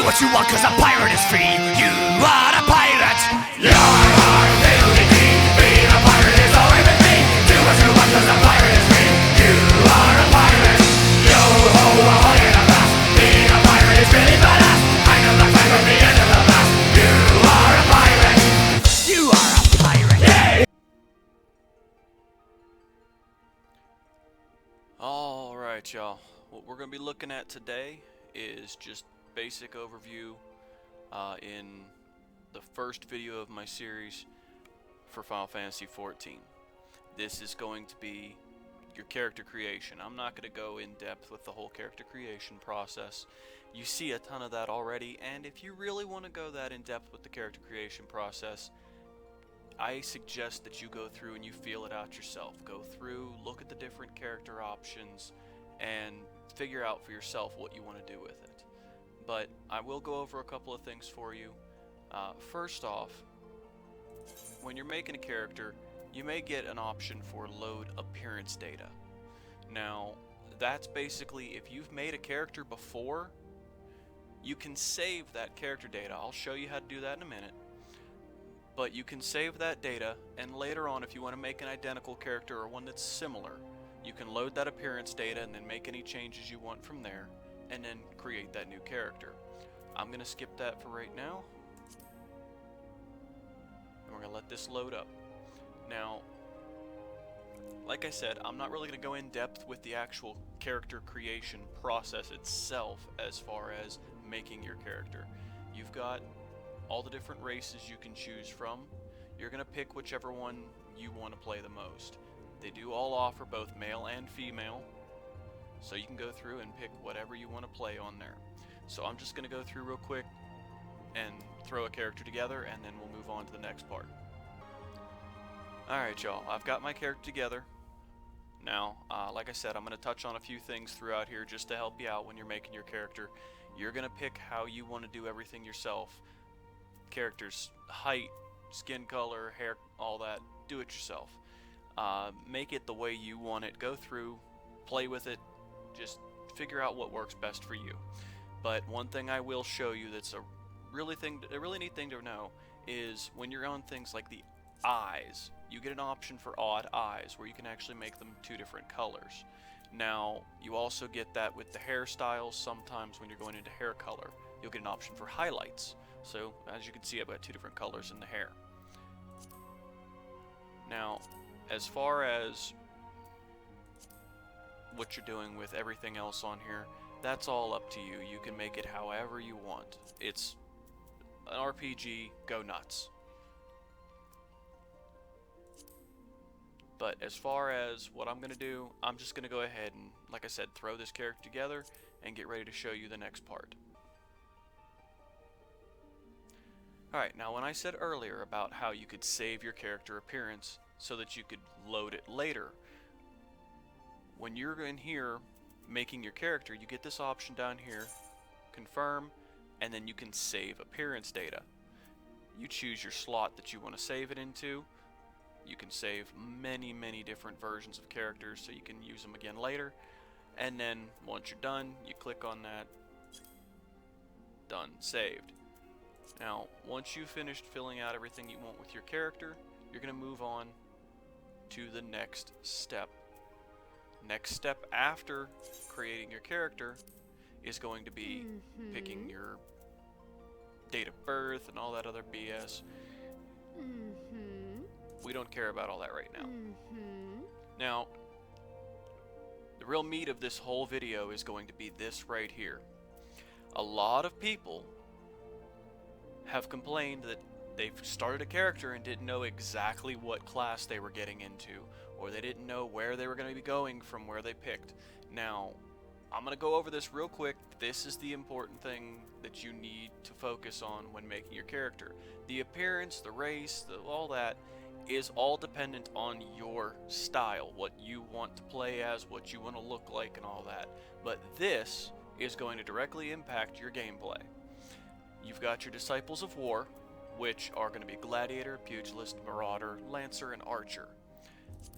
what you want, cause a pirate is free. You are a pirate. You're our nudity. Being a pirate is alright with me. Do what you want, cause a pirate is free. You are a pirate. Yo ho, ahoy in a blast. Being a pirate is really badass. I know the fight from the end of the blast. You are a pirate. You are a pirate. Yeah. Alright, y'all. What we're going to be looking at today is just basic overview in the first video of my series for Final Fantasy XIV. This is going to be your character creation. I'm not going to go in depth with the whole character creation process. You see a ton of that already, and if you really want to go that in depth with the character creation process, I suggest that you go through and you feel it out yourself. Go through, look at the different character options, and figure out for yourself what you want to do with it. But I will go over a couple of things for you. First off, when you're making a character, you may get an option for load appearance data. Now, that's basically if you've made a character before, you can save that character data. I'll show you how to do that in a minute. But you can save that data, and later on, if you want to make an identical character or one that's similar, you can load that appearance data and then make any changes you want from there, and then create that new character. I'm going to skip that for right now, and we're going to let this load up. Now, like I said, I'm not really going to go in depth with the actual character creation process itself as far as making your character. You've got all the different races you can choose from. You're going to pick whichever one you want to play the most. They do all offer both male and female, so you can go through and pick whatever you want to play on there. So I'm just going to go through real quick and throw a character together, and then we'll move on to the next part. Alright y'all, I've got my character together. Now, like I said, I'm going to touch on a few things throughout here just to help you out when you're making your character. You're going to pick how you want to do everything yourself. Character's height, skin color, hair, all that. Do it yourself. Make it the way you want it. Go through, play with it, just figure out what works best for you. But one thing I will show you that's a really neat thing to know is when you're on things like the eyes, you get an option for odd eyes where you can actually make them two different colors. Now, you also get that with the hairstyles. Sometimes when you're going into hair color, you'll get an option for highlights. So, as you can see, I've got two different colors in the hair. Now, as far as what you're doing with everything else on here, that's all up to you. You can make it however you want. It's an RPG, go nuts. But as far as what I'm going to do, I'm just going to go ahead and, like I said, throw this character together and get ready to show you the next part. Alright, now when I said earlier about how you could save your character appearance so that you could load it later, when you're in here making your character, you get this option down here, confirm, and then you can save appearance data. You choose your slot that you want to save it into. You can save many different versions of characters so you can use them again later. And then once you're done, you click on that. Done. Saved. Now, once you've finished filling out everything you want with your character, you're going to move on to the next step. Next step after creating your character is going to be picking your date of birth and all that other BS. We don't care about all that right now. Now, the real meat of this whole video is going to be this right here. A lot of people have complained that they've started a character and didn't know exactly what class they were getting into, or they didn't know where they were going to be going from where they picked. Now, I'm going to go over this real quick. This is the important thing that you need to focus on when making your character. The appearance, the race, all that is all dependent on your style, what you want to play as, what you want to look like, and all that. But this is going to directly impact your gameplay. You've got your Disciples of War, which are going to be Gladiator, Pugilist, Marauder, Lancer, and Archer.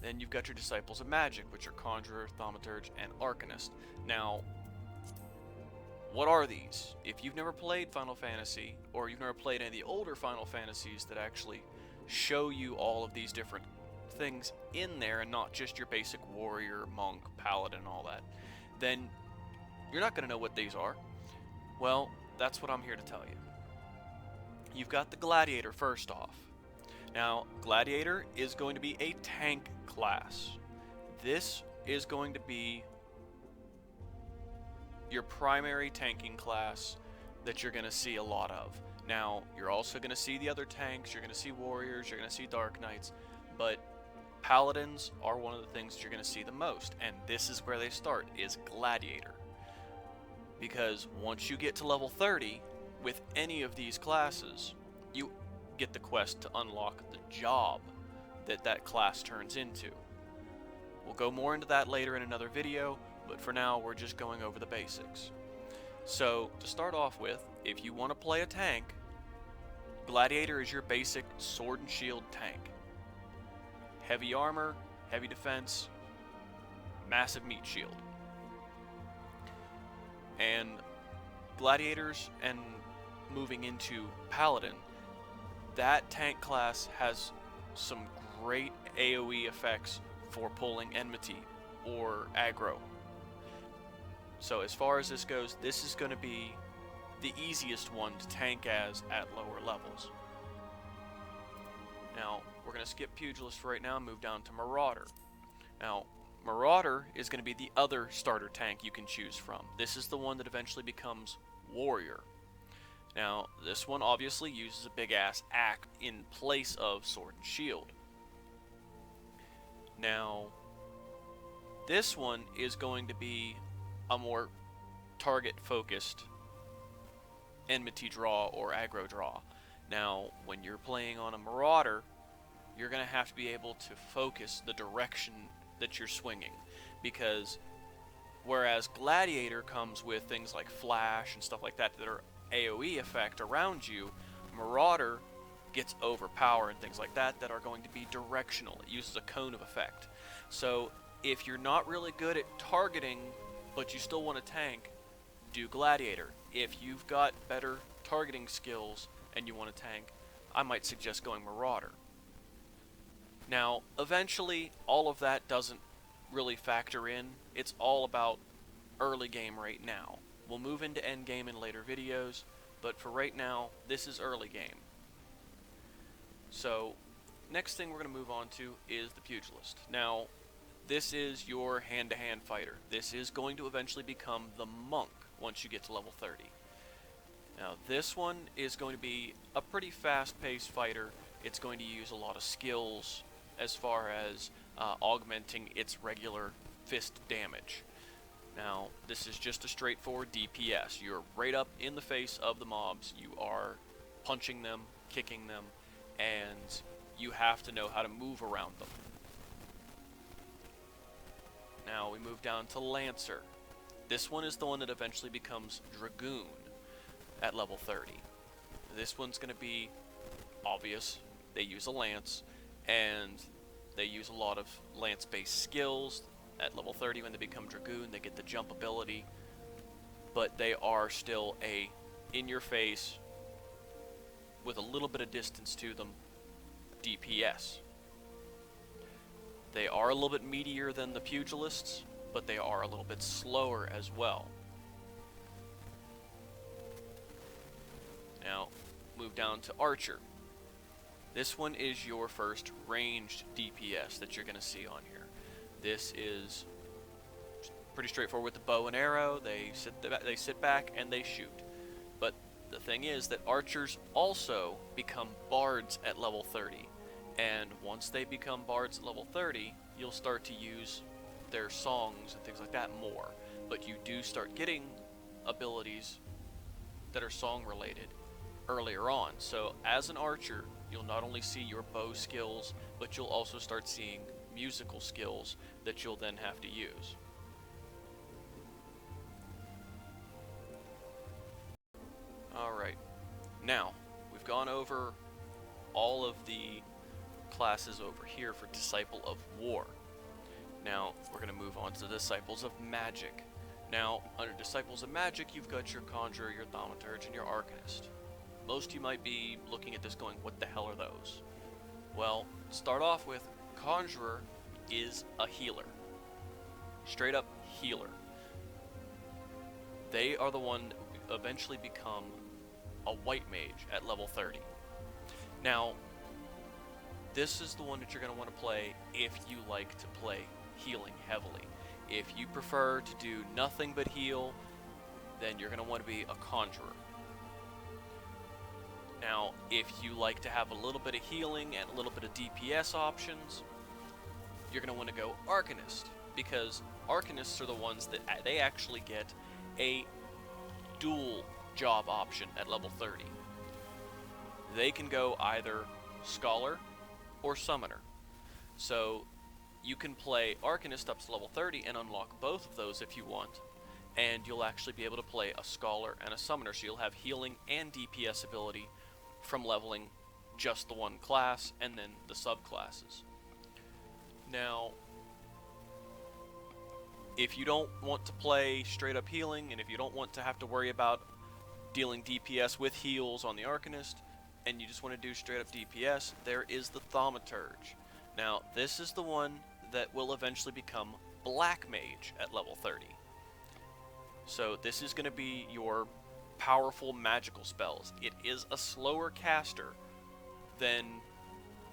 Then you've got your Disciples of Magic, which are Conjurer, Thaumaturge, and Arcanist. Now, what are these? If you've never played Final Fantasy, or you've never played any of the older Final Fantasies that actually show you all of these different things in there and not just your basic warrior, monk, paladin, and all that, then you're not going to know what these are. Well, that's what I'm here to tell you. You've got the Gladiator first off. Now, Gladiator is going to be a tank class. This is going to be your primary tanking class that you're going to see a lot of. Now, you're also going to see the other tanks, you're going to see warriors, you're going to see dark knights, but paladins are one of the things that you're going to see the most, and this is where they start, is Gladiator. Because once you get to level 30, with any of these classes, you get the quest to unlock the job that that class turns into. We'll go more into that later in another video, but for now we're just going over the basics. So to start off with, if you want to play a tank, Gladiator is your basic sword and shield tank. Heavy armor, heavy defense, massive meat shield. And Gladiators and moving into Paladin, that tank class has some great AoE effects for pulling enmity or aggro. So as far as this goes, this is going to be the easiest one to tank as at lower levels. Now, we're going to skip Pugilist for right now and move down to Marauder. Now, Marauder is going to be the other starter tank you can choose from. This is the one that eventually becomes Warrior. Now, this one obviously uses a big-ass axe in place of sword and shield. Now, this one is going to be a more target-focused enmity draw or aggro draw. Now, when you're playing on a Marauder, you're going to have to be able to focus the direction that you're swinging, because whereas Gladiator comes with things like flash and stuff like that that are AoE effect around you, Marauder gets overpower and things like that that are going to be directional. It uses a cone of effect. So if you're not really good at targeting but you still want to tank, do Gladiator. If you've got better targeting skills and you want to tank, I might suggest going Marauder. Now, eventually, all of that doesn't really factor in. It's all about early game right now. We'll move into end game in later videos, but for right now, this is early game. So, next thing we're going to move on to is the Pugilist. Now, this is your hand-to-hand fighter. This is going to eventually become the monk once you get to level 30. Now, this one is going to be a pretty fast-paced fighter. It's going to use a lot of skills as far as augmenting its regular fist damage. Now, this is just a straightforward DPS. You're right up in the face of the mobs. You are punching them, kicking them, and you have to know how to move around them. Now we move down to Lancer. This one is the one that eventually becomes Dragoon at level 30. This one's going to be obvious. They use a lance, and they use a lot of lance-based skills. At level 30, when they become Dragoon, they get the jump ability, but they are still a in-your-face, with a little bit of distance to them, DPS. They are a little bit meatier than the Pugilists, but they are a little bit slower as well. Now, move down to Archer. This one is your first ranged DPS that you're going to see on here. This is pretty straightforward with the bow and arrow. They sit back and they shoot. But the thing is that archers also become bards at level 30. And once they become bards at level 30, you'll start to use their songs and things like that more. But you do start getting abilities that are song related earlier on. So as an archer, you'll not only see your bow skills, but you'll also start seeing musical skills that you'll then have to use. Alright, now we've gone over all of the classes over here for Disciple of War. Now we're going to move on to the Disciples of Magic. Now, under Disciples of Magic, you've got your Conjurer, your Thaumaturge, and your Arcanist. Most of you might be looking at this going, what the hell are those? Well, start off with, Conjurer is a healer. Straight up healer. They are the one that eventually become a white mage at level 30. Now, this is the one that you're going to want to play if you like to play healing heavily. If you prefer to do nothing but heal, then you're going to want to be a Conjurer. Now, if you like to have a little bit of healing and a little bit of DPS options, you're going to want to go Arcanist, because Arcanists are the ones that they actually get a dual job option at level 30. They can go either Scholar or Summoner. So you can play Arcanist up to level 30 and unlock both of those if you want, and you'll actually be able to play a Scholar and a Summoner, so you'll have healing and DPS ability from leveling just the one class and then the subclasses. Now, if you don't want to play straight up healing, and if you don't want to have to worry about dealing DPS with heals on the Arcanist, and you just want to do straight up DPS, there is the Thaumaturge. Now, this is the one that will eventually become Black Mage at level 30. So this is going to be your powerful magical spells. It is a slower caster than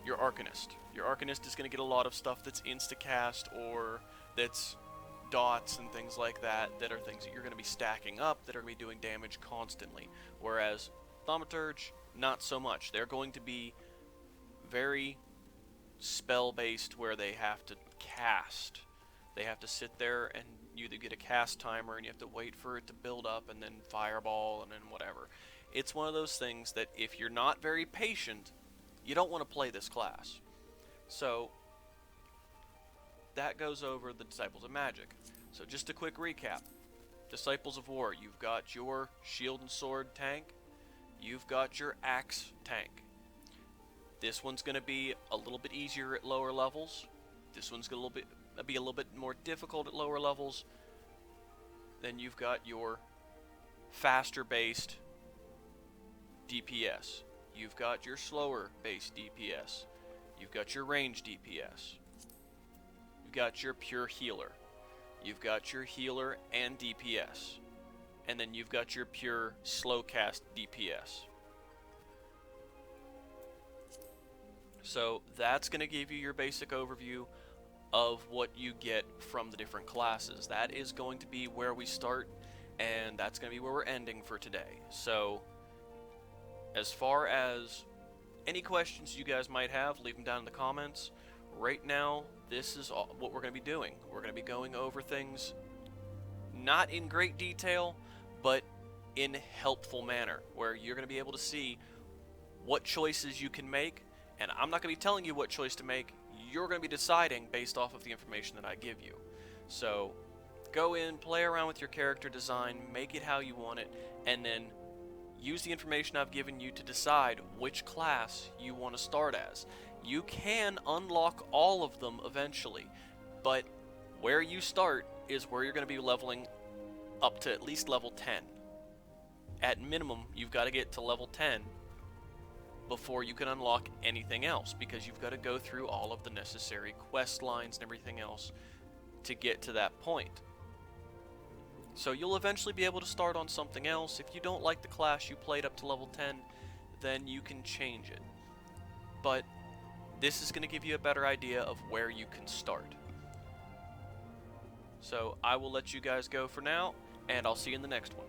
your Arcanist. Your Arcanist is going to get a lot of stuff that's insta-cast or that's dots and things like that, that are things that you're going to be stacking up that are going to be doing damage constantly. Whereas Thaumaturge, not so much. They're going to be very spell-based, where they have to cast. They have to sit there and you either get a cast timer and you have to wait for it to build up and then fireball and then whatever. It's one of those things that if you're not very patient, you don't want to play this class. So that goes over the Disciples of Magic. So just a quick recap. Disciples of War, you've got your shield and sword tank. You've got your axe tank. This one's going to be a little bit easier at lower levels. This one's going to be a little bit more difficult at lower levels. Then you've got your faster based DPS. You've got your slower based DPS. You've got your range DPS. You've got your pure healer. You've got your healer and DPS. And then you've got your pure slow cast DPS. So that's going to give you your basic overview of what you get from the different classes. That is going to be where we start, and that's going to be where we're ending for today. So as far as any questions you guys might have, leave them down in the comments. Right now, this is what we're going to be doing. We're going to be going over things not in great detail, but in a helpful manner, where you're going to be able to see what choices you can make. And I'm not going to be telling you what choice to make. You're going to be deciding based off of the information that I give you. So go in, play around with your character design, make it how you want it, and then use the information I've given you to decide which class you want to start as. You can unlock all of them eventually, but where you start is where you're going to be leveling up to at least level 10. At minimum, you've got to get to level 10 before you can unlock anything else, because you've got to go through all of the necessary quest lines and everything else to get to that point. So you'll eventually be able to start on something else. If you don't like the class you played up to level 10, then you can change it. But this is going to give you a better idea of where you can start. So I will let you guys go for now, and I'll see you in the next one.